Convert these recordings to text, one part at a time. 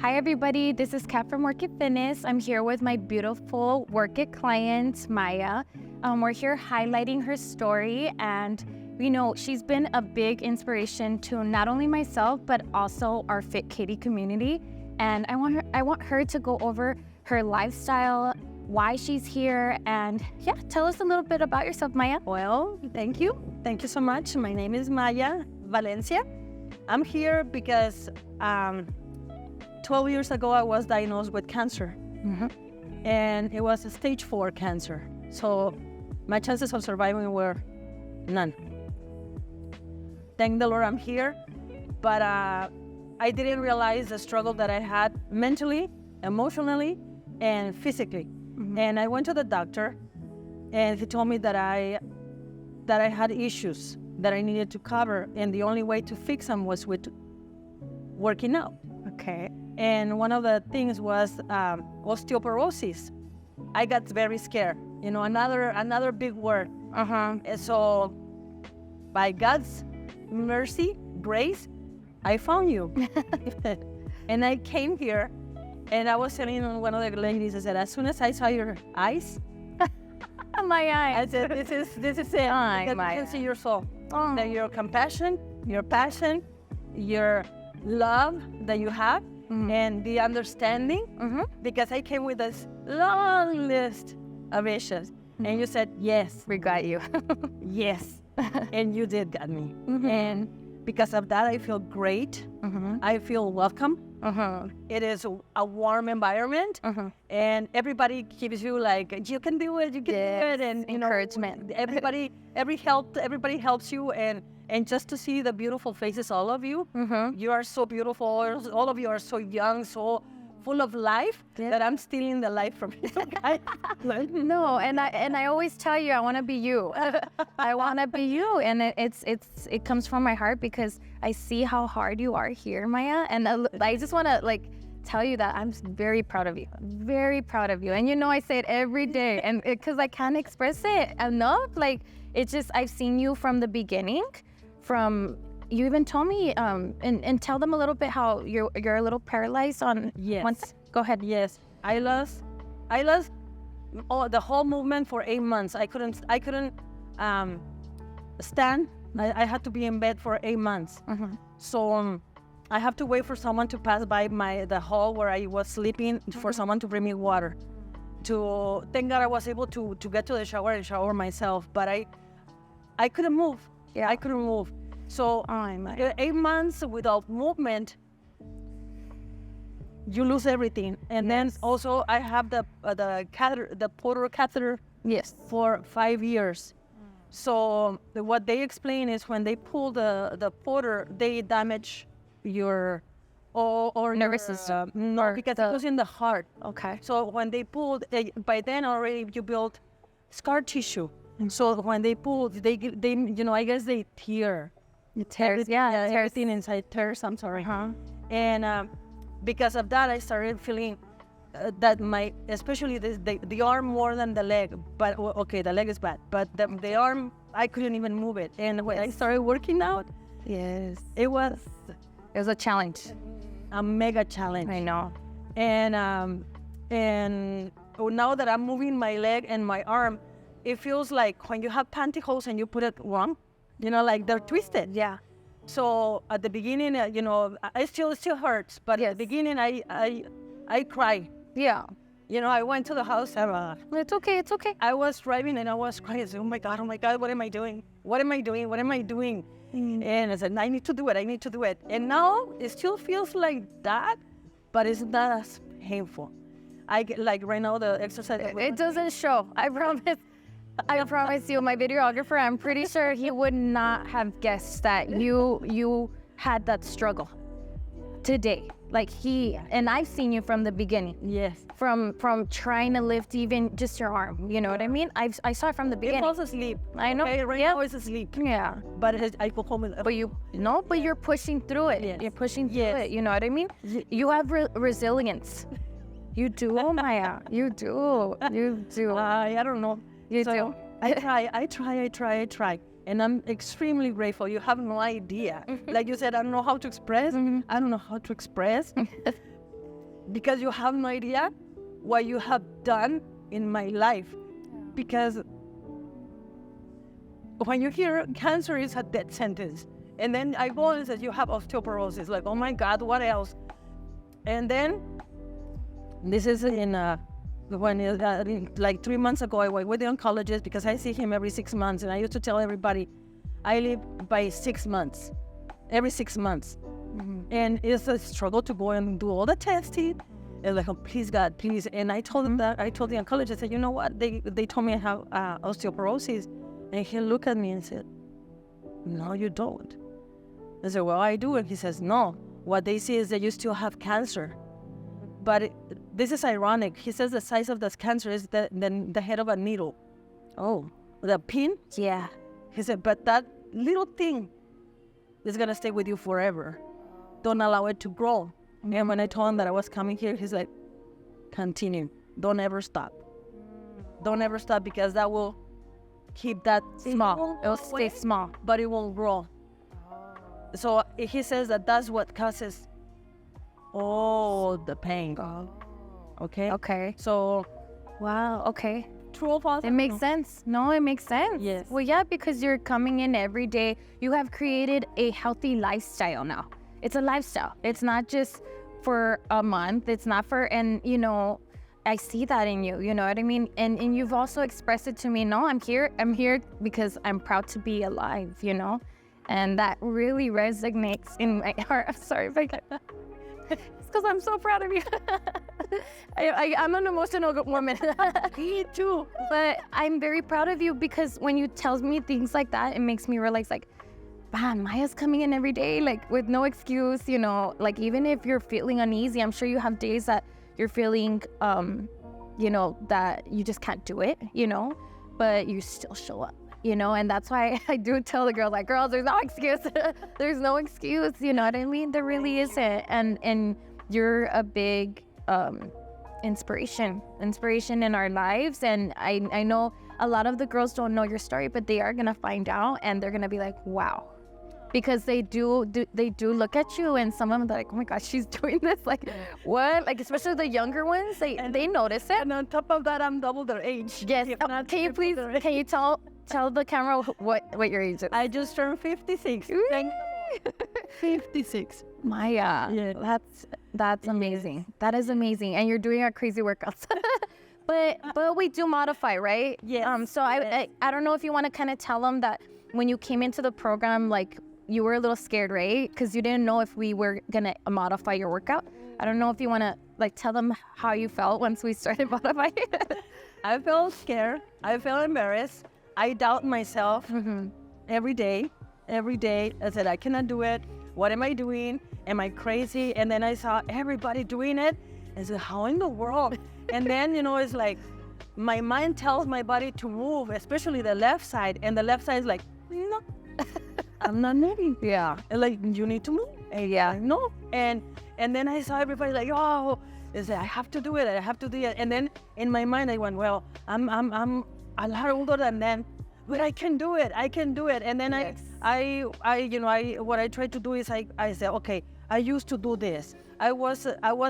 Hi everybody, this is Kat from Work It Fitness. I'm here with my beautiful Work It client, Maya. We're here highlighting her story, and we know she's been a big inspiration to not only myself, but also our Fit Katie community. And I want her to go over her lifestyle, why she's here, and yeah, tell us a little bit about yourself, Maya. Well, thank you. Thank you so much. My name is Maya Valencia. I'm here because 12 years ago, I was diagnosed with cancer. And it was a stage 4 cancer. So my chances of surviving were none. Thank the Lord I'm here. But I didn't realize the struggle that I had mentally, emotionally, and physically. And I went to the doctor, and he told me that I had issues that I needed to cover, and the only way to fix them was with working out. Okay. And one of the things was osteoporosis. I got very scared. You know, another big word. And so, by God's mercy, grace, I found you. And I came here, and I was telling one of the ladies, I said, as soon as I saw your eyes, My eyes. I said, this is it. Ay, Because Maya. you can see your soul. That your compassion, your passion, your love that you have, and the understanding. Because I came with this long list of issues, and you said, yes, We got you. yes, and you did get me. And because of that, I feel great. I feel welcome. It is a warm environment, and everybody gives you like, you can do it, you can do it, and you know, encouragement. everybody helps you, and just to see the beautiful faces, all of you, you are so beautiful. All of you are so young, so full of life, that I'm stealing the life from you guys. No, and I always tell you I want to be you. I want to be you, and it comes from my heart because I see how hard you are here, Maya, and I just want to tell you that I'm very proud of you. Very proud of you. And you know I say it every day, and because I can't express it enough. It's just I've seen you from the beginning. You even told me and tell them a little bit how you're a little paralyzed on one side. Go ahead. Yes, I lost the whole movement for 8 months. I couldn't stand. I had to be in bed for 8 months. So I have to wait for someone to pass by the hall where I was sleeping, for someone to bring me water. Thank God I was able to get to the shower and shower myself, but I couldn't move. Yeah. I couldn't move. So 8 months without movement, you lose everything. And then also I have the portal catheter. Yes. For 5 years. So what they explain is when they pull the portal, they damage your Nervous system. No, because it goes in the heart. Okay. So when they pulled, by then already you build scar tissue. So when they pulled, they I guess they tear. It tears. Yeah. It tears. Everything inside tears. I'm sorry. And because of that, I started feeling that especially the arm more than the leg. But okay, the leg is bad, but the arm, I couldn't even move it. And when I started working out, it was a challenge. a mega challenge. I know. And now that I'm moving my leg and my arm, it feels like when you have pantyhose and you put it wrong, like they're twisted. Yeah. So at the beginning, it still hurts. But at the beginning, I cry. Yeah. I went to the house. It's okay. It's okay. I was driving and I was crying. I said, oh my God, what am I doing? What am I doing? What am I doing? And I said, I need to do it. And now it still feels like that, but it's not as painful. I get, like right now, the exercise. It doesn't show. I promise. I promise you, my videographer, I'm pretty sure he would not have guessed that you had that struggle today. And I've seen you from the beginning. Yes. From trying to lift even just your arm. You know what I mean? I saw it from the beginning. It falls asleep. I know. Okay, right now it's asleep. Yeah. But I go home with. But you're pushing through it. Yes. You're pushing through it. You know what I mean? You have resilience. You do, Maya. You do. You do. I don't know. You do. I try. And I'm extremely grateful. You have no idea. Like you said, I don't know how to express. I don't know how to express. because you have no idea what you have done in my life. Because when you hear cancer is a death sentence, and then I go and say you have osteoporosis, like, oh my God, what else? And then this is like 3 months ago, I went with the oncologist because I see him every 6 months, and I used to tell everybody I live by 6 months, every 6 months. And it's a struggle to go and do all the testing. And like, oh, please God, please. And I told him that, I told the oncologist, I said, you know what? They told me I have osteoporosis. And he looked at me and said, no, you don't. I said, well, I do. And he says, no, what they see is that you still have cancer. But this is ironic. He says the size of this cancer is the head of a needle. Oh. The pin? Yeah. He said, but that little thing is going to stay with you forever. Don't allow it to grow. And when I told him that I was coming here, he's like, continue. Don't ever stop. Don't ever stop, because that will keep that Small. It'll stay small. but it won't grow. So he says that that's what causes all the pain. Okay? Okay. So, Wow. Okay. true or false? It makes sense. No, it makes sense. Yes. Well, yeah, because you're coming in every day. You have created a healthy lifestyle now. It's a lifestyle. It's not just for a month. It's not for, and you know, I see that in you. You know what I mean? And you've also expressed it to me. No, I'm here. I'm here because I'm proud to be alive. You know, and that really resonates in my heart. I'm sorry if I get that. It's because I'm so proud of you. I'm an emotional woman. Me too. But I'm very proud of you, because when you tell me things like that, it makes me realize, like, man, Maya's coming in every day, like, with no excuse, you know, like, even if you're feeling uneasy, I'm sure you have days that you're feeling, you know, that you just can't do it, you know, but you still show up, you know, and that's why I do tell the girls, like, girls, there's no excuse. There's no excuse, you know what I mean? There really isn't. And you're a big inspiration in our lives. And I know a lot of the girls don't know your story, but they are gonna find out, and they're gonna be like, wow. Because they do look at you, and some of them are like, oh my gosh, she's doing this, like, what? Like, especially the younger ones, they notice it. And on top of that, I'm double their age. Yes. If Oh, not can you please, triple their age. can you tell the camera what your age is? I just turned 56. Thank 56. Maya, Yeah. that's amazing. That is amazing, and you're doing our crazy workouts. but we do modify, right? Yes. So I don't know if you want to kind of tell them that when you came into the program, like, you were a little scared, right? Because you didn't know if we were gonna modify your workout. I don't know if you want to, like, tell them how you felt once we started modifying. I felt scared. I felt embarrassed. I doubt myself every day. Every day, I said, I cannot do it. What am I doing? Am I crazy? And then I saw everybody doing it. I said, how in the world? And then, you know, it's like my mind tells my body to move, especially the left side. And the left side is like, no, I'm not moving. Yeah. And like, you need to move. And yeah, no. And then I saw everybody like, oh, I said, I have to do it. I have to do it. And then in my mind, I went, well, I'm a lot older than them, but I can do it. I can do it. And then Yes. what I tried to do is I said, okay, I used to do this. I was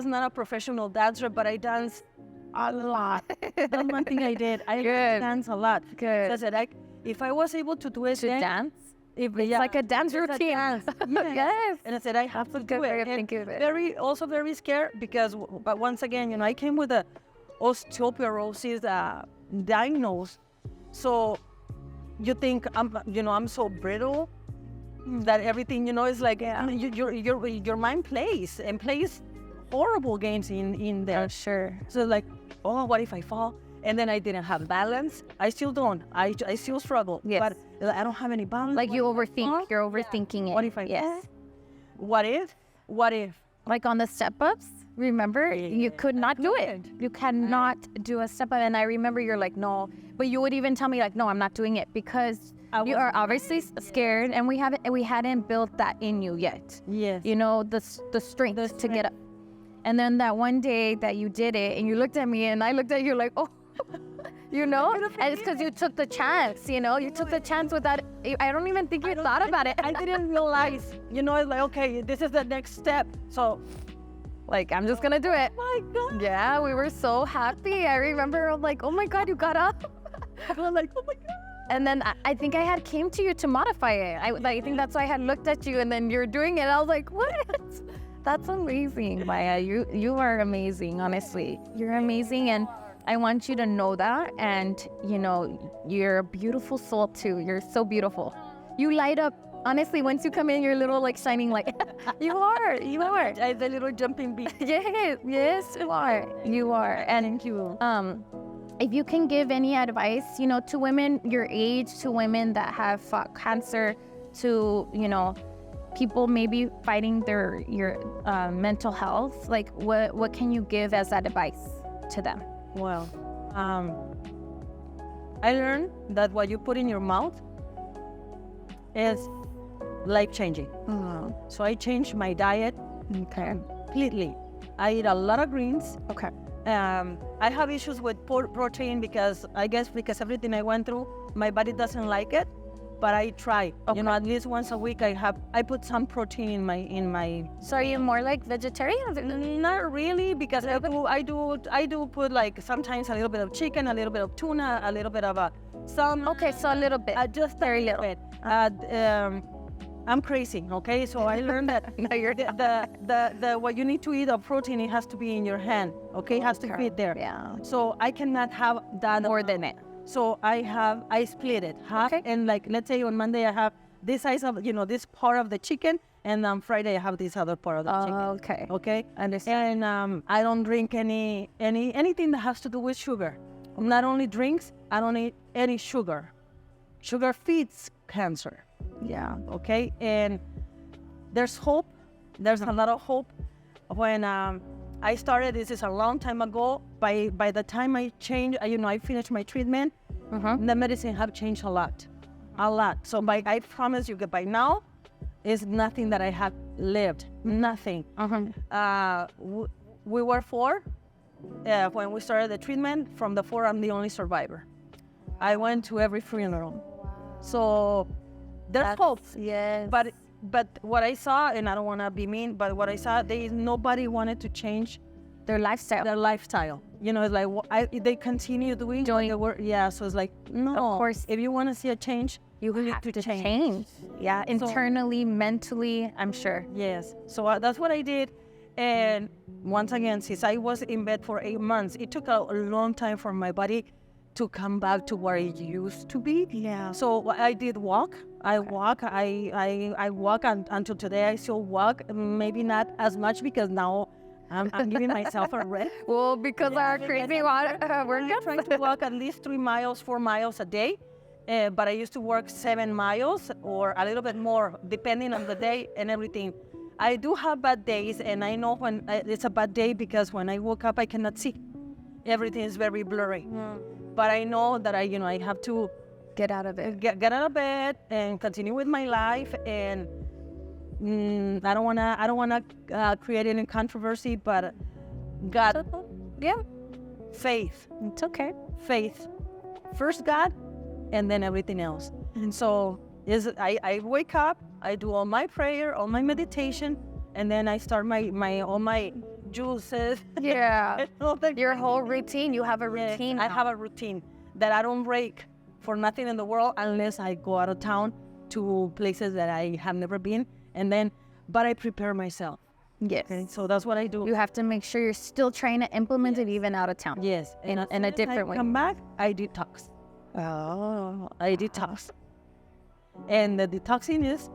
not a professional dancer, but I danced a lot. That's one thing I did. I dance a lot. Good. So I said, if I was able to do it, To then dance? If, It's like a dance it's routine. dance. Yes. And I said, I have to That's a do good way it. of And thinking of it. very scared because, but once again, you know, I came with a osteoporosis diagnosis. So you think I'm so brittle that everything, you know, is like, your mind plays horrible games in there. Oh, sure. So like, oh, what if I fall? And then I didn't have balance. I still don't. I still struggle. Yes. But I don't have any balance. Like, you overthink. fall? You're overthinking it. What if I Yes. fall? What if? What if? Like on the step-ups, remember? You could not do it. You cannot do a step-up. And I remember you're like, no. But you would even tell me, like, no, I'm not doing it, because you are obviously scared, and we hadn't built that in you yet. Yes. You know, the strength to get up. And then that one day that you did it, and you looked at me, and I looked at you like, oh, you know? And it's because you took the chance, you know? You took the chance without, I don't even think you thought about it. I didn't realize, you know, it's like, okay, this is the next step. So Like, I'm just gonna do it. My God. Yeah, we were so happy. I remember, I'm like, oh my God, you got up. I'm like, oh my God. And then I think I had came to you to modify it. I think that's why I had looked at you, and then you're doing it. I was like, what? That's amazing, Maya. You are amazing, honestly. You're amazing, and I want you to know that. And, you know, you're a beautiful soul, too. You're so beautiful. You light up. Honestly, once you come in, you're a little, like, shining light. You are. The little jumping bee. Yes, you are. You are. And Thank you. if you can give any advice, you know, to women your age, to women that have fought cancer, to, you know, people maybe fighting your mental health, like what can you give as advice to them? Well, I learned that what you put in your mouth is life-changing. So I changed my diet completely. I eat a lot of greens. Okay. I have issues with protein because everything I went through, my body doesn't like it. But I try. Okay. You know, at least once a week I put some protein in my. So are you more like vegetarian? Not really, because I do put like sometimes a little bit of chicken, a little bit of tuna, a little bit of some. Okay, so a little bit. Just very a little bit. I'm crazy. Okay, so I learned that No, you're the what you need to eat of protein, it has to be in your hand. Okay, it has to fit there. Yeah. So I cannot have that More than it. So I split it half, and like let's say on Monday I have this size of this part of the chicken, and on Friday I have this other part of the chicken. Okay. Okay. Understand. And I don't drink anything that has to do with sugar. Not only drinks, I don't eat any sugar. Sugar feeds cancer. Yeah. Okay. And there's hope. There's a lot of hope. When I started, this is a long time ago. By the time I changed, I finished my treatment, the medicine have changed a lot. So I promise you that by now, is nothing that I have lived. Nothing. We were 4 when we started the treatment. From the 4, I'm the only survivor. I went to every funeral. So there's hope. Yes. But what I saw, and I don't want to be mean, but what I saw, nobody wanted to change their lifestyle. It's like they continue doing the work. Yeah, so it's like, no. Of course. If you want to see a change, you have to change. Yeah, internally, mentally, I'm sure. Yes. So that's what I did. And once again, since I was in bed for 8 months, it took a long time for my body to come back to where it used to be. Yeah. So I did walk. I walk until today. I still walk. Maybe not as much because now I'm giving myself a rest. Well, because our crazy water, we're trying to walk at least 3 miles, 4 miles a day. But I used to work 7 miles or a little bit more, depending on the day and everything. I do have bad days, and I know when it's a bad day because when I woke up, I cannot see. Everything is very blurry. But I know that I have to get out of it. Get out of bed and continue with my life. And I don't wanna create any controversy, but God, faith. It's okay. Faith, first God, and then everything else. And so I wake up, I do all my prayer, all my meditation, and then I start all my juices. Yeah. Your whole routine. You have a routine. I have a routine that I don't break for nothing in the world unless I go out of town to places that I have never been. But I prepare myself. Yes. Okay? So that's what I do. You have to make sure you're still trying to implement it even out of town. Yes. In a different way. Come back, I detox. Oh. I detox. And the detoxing is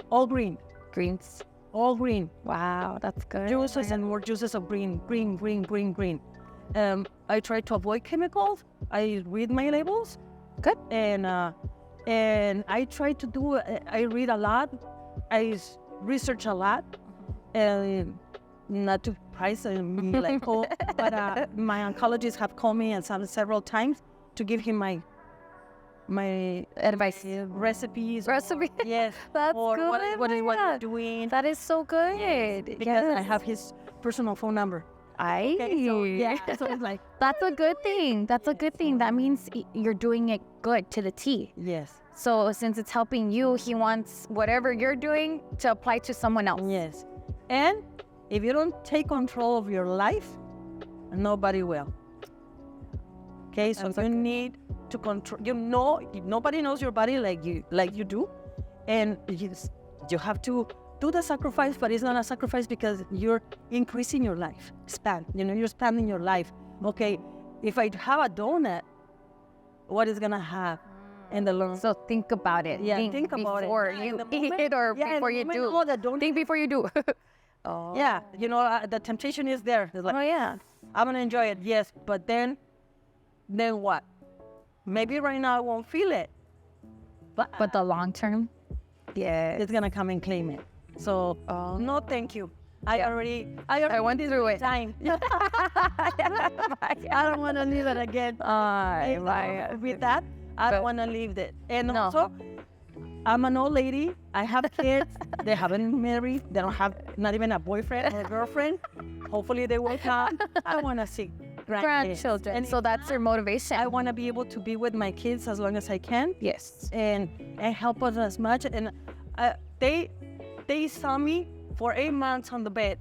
all green. Greens. All green. Wow, that's good. Juices and more juices of green. I try to avoid chemicals. I read my labels. Good. And I try to do. I read a lot. I research a lot. Not to price me like but my oncologist have called me and several times to give him my advice, recipes. Yes. That's or good. What he's doing. That is so good. Yes, because I have his personal phone number. So it's like that's a good thing. That's a good thing. That means you're doing it good to the T. Yes. So since it's helping you, he wants whatever you're doing to apply to someone else. Yes. And If you don't take control of your life, nobody will. Okay, so you need to control. Nobody knows your body like you do, and you have to do the sacrifice. But it's not a sacrifice because you're increasing your life span. You're expanding your life. Okay, if I have a donut, what is gonna have in the long? So think about it. Yeah, think about it. Before you eat it or before you do. Think before you do. Oh. Yeah, the temptation is there. It's like, Oh yeah. I'm gonna enjoy it, yes, but then what? Maybe right now I won't feel it, But the long term, yeah, it's gonna come and claim it. So no, thank you. I already went through it. Time. I don't want to leave it again. With that, I don't want to leave it. And also, I'm an old lady. I have kids. They haven't married. They don't have not even a boyfriend or a girlfriend. Hopefully they will come. I want to see grandchildren. And so that's your motivation. I want to be able to be with my kids as long as I can. Yes. And help us as much. And they saw me for 8 months on the bed.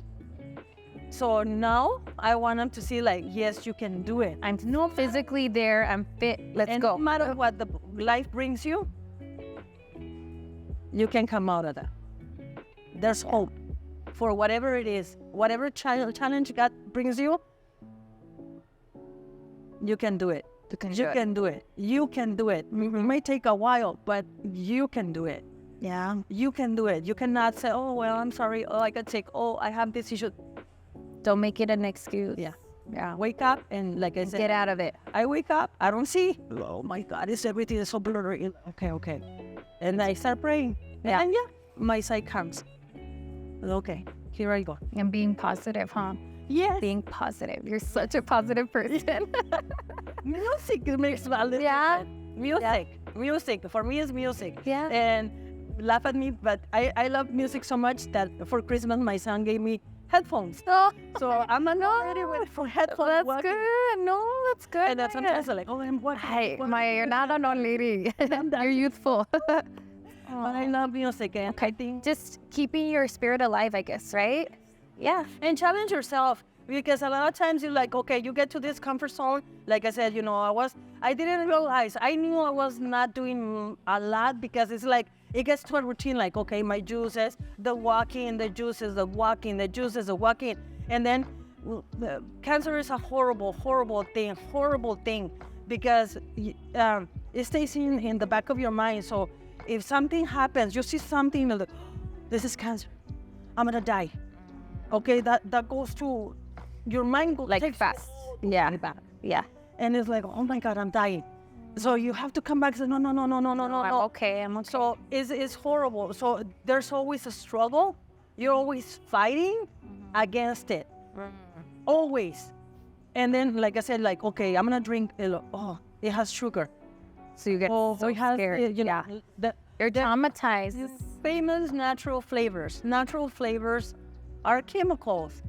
So now I want them to see like, yes, you can do it. I'm not physically there. I'm fit. Let's go. No matter what the life brings you, you can come out of that. There's hope for whatever it is. Whatever challenge God brings you, you can do it. You can do it. You can do it. It may take a while, but you can do it. Yeah. You can do it. You cannot say, oh, well, I'm sorry. Oh, I got sick. Oh, I have this issue. Don't make it an excuse. Yeah. Yeah. Wake up and like I said, get out of it. I wake up. I don't see. Oh my God, everything is so blurry. Okay. And I start praying. Yeah. And my sight comes. Okay, here I go. And being positive, huh? Yes. Being positive. You're such a positive person. Music makes a little different. Music. For me, it's music. Yeah. And laugh at me, but I love music so much that for Christmas, my son gave me headphones. Oh. So I'm not ready for headphones. That's good. No, that's good. And that's sometimes I'm like, oh, I'm what? Hey, Maya, you're not an old lady. You're youthful. But I love music. And I think just keeping your spirit alive, I guess, right? Yeah. And challenge yourself, because a lot of times you're like, okay, you get to this comfort zone. Like I said, I didn't realize. I knew I was not doing a lot because it's like, it gets to a routine, like, okay, my juices, the walking, the juices, the walking, the juices, the walking. And then cancer is a horrible thing because it stays in the back of your mind. So if something happens, you see something, like, this is cancer, I'm gonna die. Okay, that goes to your mind, like fast. Yeah. Yeah. And it's like, oh my God, I'm dying. So you have to come back and say, no. I'm okay. So it's horrible. So there's always a struggle. You're always fighting against it. Always. And then, like I said, like, okay, I'm going to drink. It has sugar. So you get so scared. You're traumatized. Famous natural flavors. Natural flavors are chemicals.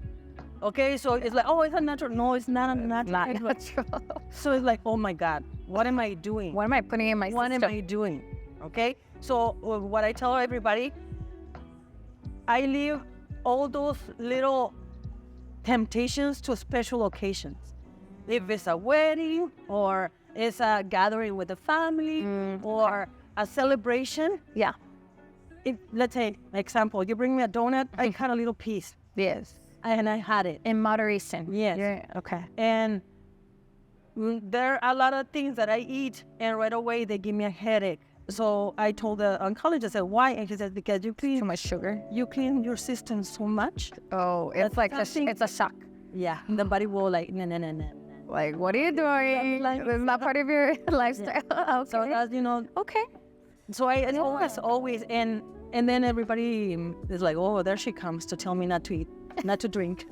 Okay, so it's like, oh, it's a natural. No, it's not a natural. Not natural. So it's like, oh my God, what am I doing? What am I putting in my system? What am I doing? Okay, so what I tell everybody, I leave all those little temptations to special occasions. If it's a wedding or it's a gathering with the family or a celebration. Yeah. Let's say, example, you bring me a donut, I cut a little piece. Yes. And I had it. In moderation. Yes. Yeah. Okay. And there are a lot of things that I eat, and right away they give me a headache. So I told the oncologist, I said, why? And she said, because you clean too much sugar. You clean your system so much. Oh, it's like it's a shock. Yeah. The body will like, no. Like, what are you doing? It's not part of your lifestyle. Yeah. Okay. So that's, Okay. So I always, and then everybody is like, oh, there she comes to tell me not to eat. Not to drink.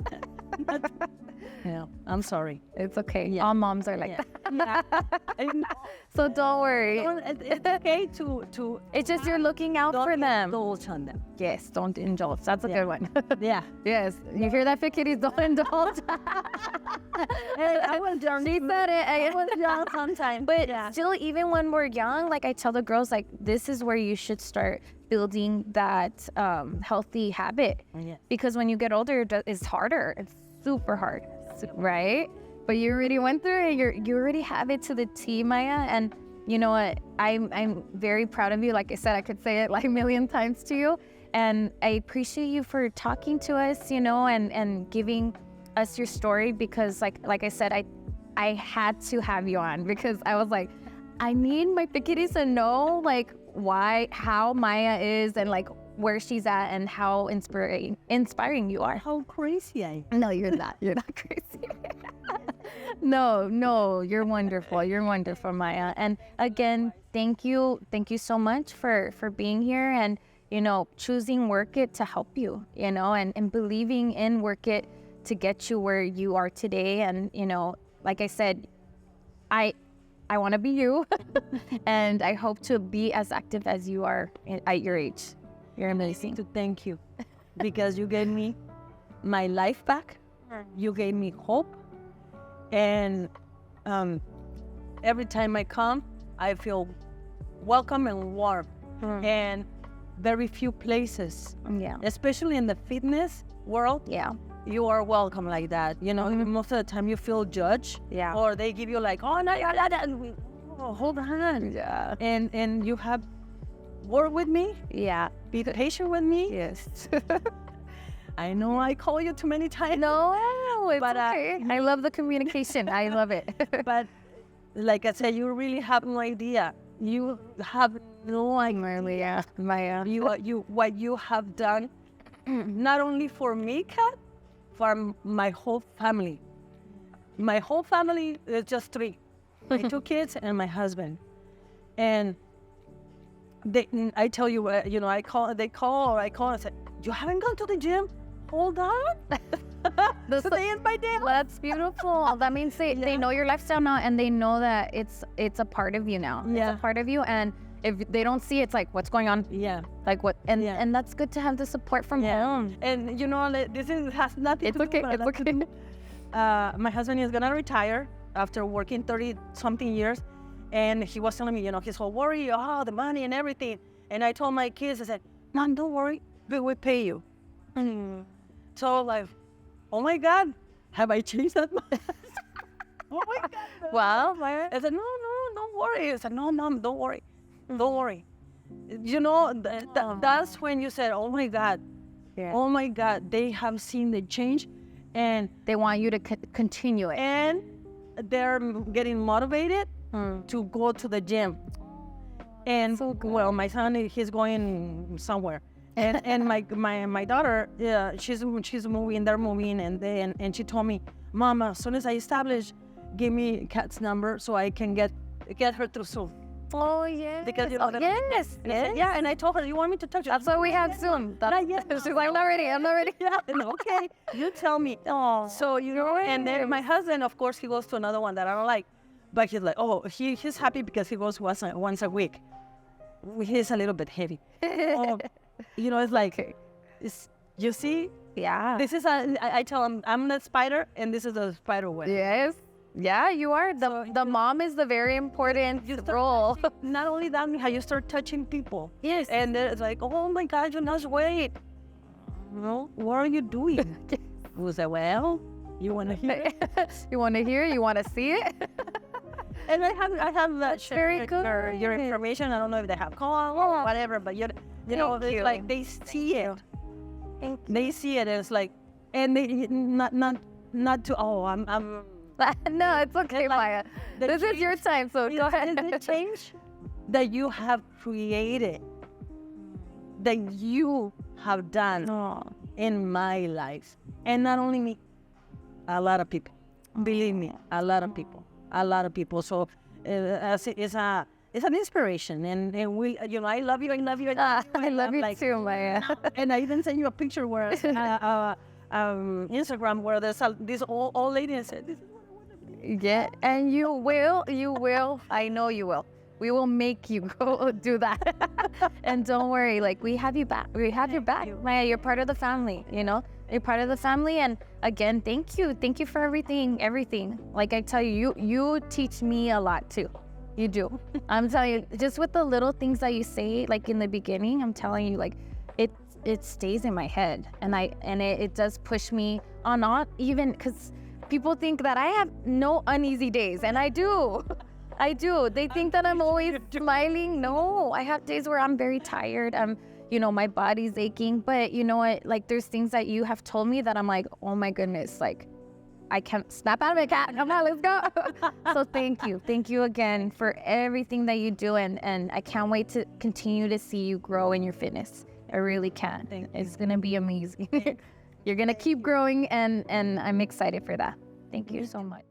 Yeah, I'm sorry. It's okay. Yeah. All moms are like that. Yeah. So don't worry. It's okay to. It's just you're looking out for them. Indulge on them. Yes, don't indulge. That's a good one. Yeah. Yes. You hear that, fit kitties? Don't indulge. Hey, I was young. She said it. I was young sometimes. But still, even when we're young, like I tell the girls, like this is where you should start building that healthy habit. Yes. Because when you get older, it's harder. It's super hard, right? But you already went through it. You already have it to the T, Maya. And you know what? I'm very proud of you. Like I said, I could say it like a million times to you. And I appreciate you for talking to us, you know, and giving us your story, because like I said, I had to have you on, because I was like, I need my Piquitis to know like how Maya is, and like where she's at, and how inspiring you are. How crazy I am. No, you're not. You're not crazy. No, you're wonderful. You're wonderful, Maya. And again, thank you so much for being here, and you know, choosing Work It to help you, you know, and believing in Work It to get you where you are today. And you know, like I said, I want to be you, and I hope to be as active as you are at your age. You're amazing. To thank you, because you gave me my life back. You gave me hope, and every time I come, I feel welcome and warm. And very few places, especially in the fitness world, you are welcome like that. You know, most of the time you feel judged, or they give you like, oh no, hold on, and you have work with me, be patient with me. Yes. I know I call you too many times. No, it's okay. I love the communication. I love it. But like I said, you really have no idea. You have no idea, Maya. What you have done, not only for me, Kat, for my whole family. My whole family is just 3. My 2 kids and my husband. And I tell you, you know, they call and say, you haven't gone to the gym? Hold on. So day by day. Well, that's beautiful. That means they know your lifestyle now, and they know that it's a part of you now. Yeah. It's a part of you, and if they don't see it, it's like, what's going on? Yeah. Like what? And that's good to have the support from home. And you know, has nothing to okay. do. It's okay. My husband is gonna retire after working 30-something years, and he was telling me, you know, he's so worried, the money and everything. And I told my kids, I said, Mom, don't worry, we pay you. So like, oh my God, have I changed that much? Oh my God. Well, I said, no, don't worry. I said, no, Mom, don't worry. Don't worry. You know, that's when you said, oh my God. Yeah. Oh my God, they have seen the change, and they want you to continue it. And they're getting motivated to go to the gym. And so well, my son, he's going somewhere. And my daughter, she's moving, they're moving, and she told me, Mama, as soon as I establish, give me Kat's number so I can get her through Zoom. Oh yes. Because you know yes. Yeah, and I told her, you want me to touch you? That's why we have Zoom. Not yet. She's like, I'm not ready. Yeah, and okay, you tell me. Oh. So you know, and then my husband, of course, he goes to another one that I don't like, but he's like, oh, he's happy because he goes once a week. He's a little bit heavy. You know, it's like, you see? Yeah. This is I tell him, I'm the spider, and this is the spider web. Yes. Yeah, you are. The mom is the very important role. Not only that, how you start touching people. Yes. And it's like, oh my God, you lost weight. Well, what are you doing? We say, well, you want to hear it? You want to hear it? You want to see it? And I have that very good. Your information. I don't know if they have call or whatever, but you know, it's like they see it. They see it, and it's like, and they not to. Oh, I'm. No, it's okay, Maya. This is your time, so go ahead. The change that you have created, that you have done in my life, and not only me, a lot of people. Believe me, a lot of people. So it's an inspiration, and we, you know, I love you. I love you like, too, Maya. And I even sent you a picture where Instagram where there's this old lady and said, "This is what I want to be." Yeah, and you will. I know you will. We will make you go do that. And don't worry, like we have you back. We have your back, Maya. You're part of the family. You know, you're part of the family. And again, thank you for everything. Like I tell you, you teach me a lot too. You do. I'm telling you, just with the little things that you say, like in the beginning, I'm telling you, like it stays in my head, and it does push me on, not even because people think that I have no uneasy days, and I do. I do. They think that I'm always smiling. No, I have days where I'm very tired. My body's aching, but you know what? Like there's things that you have told me that I'm like, oh my goodness, like I can't snap out of it, cat. Come on, let's go. So thank you. Thank you again for everything that you do. And I can't wait to continue to see you grow in your fitness. I really can. It's going to be amazing. You're going to keep growing, and I'm excited for that. Thank you so much.